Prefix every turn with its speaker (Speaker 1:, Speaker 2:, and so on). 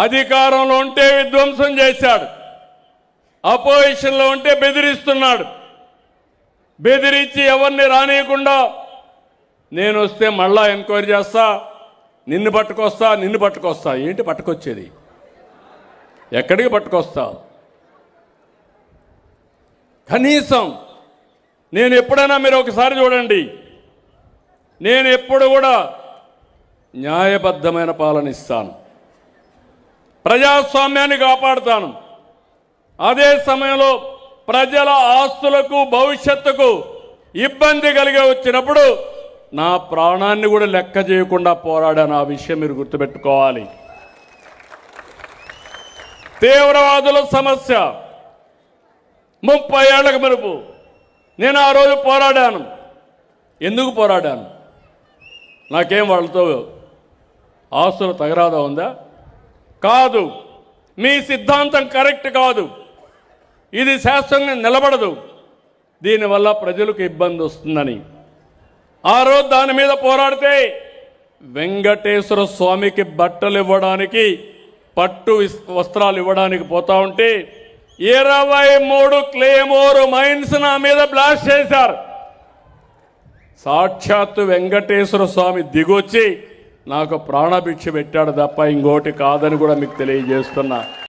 Speaker 1: అధికారంలో ఉంటే విధ్వంసం చేశాడు, అపోజిషన్లో ఉంటే బెదిరిస్తున్నాడు. బెదిరించి ఎవరిని రానియకుండా నేను వస్తే మళ్ళా ఎంక్వైరీ చేస్తా, నిన్ను పట్టుకొస్తా. ఏంటి పట్టుకొచ్చేది? ఎక్కడికి పట్టుకొస్తా? కనీసం నేను ఎప్పుడైనా మీరు ఒకసారి చూడండి, నేను ఎప్పుడు కూడా న్యాయబద్ధమైన పాలన ఇస్తాను, ప్రజాస్వామ్యాన్ని కాపాడుతాను. అదే సమయంలో ప్రజల ఆస్తులకు భవిష్యత్తుకు ఇబ్బంది కలిగి వచ్చినప్పుడు నా ప్రాణాన్ని కూడా లెక్క చేయకుండా పోరాడాను. ఆ విషయం మీరు గుర్తుపెట్టుకోవాలి. తీవ్రవాదుల సమస్య 30 ఏళ్లకు మునుపు నేను ఆ రోజు పోరాడాను. ఎందుకు పోరాడాను? నాకేం వాళ్ళతో ఆస్తుల తగరాదా ఉందా? కాదు. మీ సిద్ధాంతం కరెక్ట్ కాదు, ఇది శాస్త్రంగా నిలబడదు, దీనివల్ల ప్రజలకు ఇబ్బంది వస్తుందని ఆ రోజు దాని మీద పోరాడితే వెంకటేశ్వర స్వామికి బట్టలు ఇవ్వడానికి, పట్టు వస్త్రాలు ఇవ్వడానికి పోతా ఉంటే 23 క్లేమోర్ మైన్స్ నా మీద బ్లాస్ట్ చేశారు. సాక్షాత్తు వెంకటేశ్వర స్వామి దిగొచ్చి నాకు ప్రాణభిక్ష పెట్టాడు తప్ప ఇంకోటి కాదని కూడా మీకు తెలియజేస్తున్నా.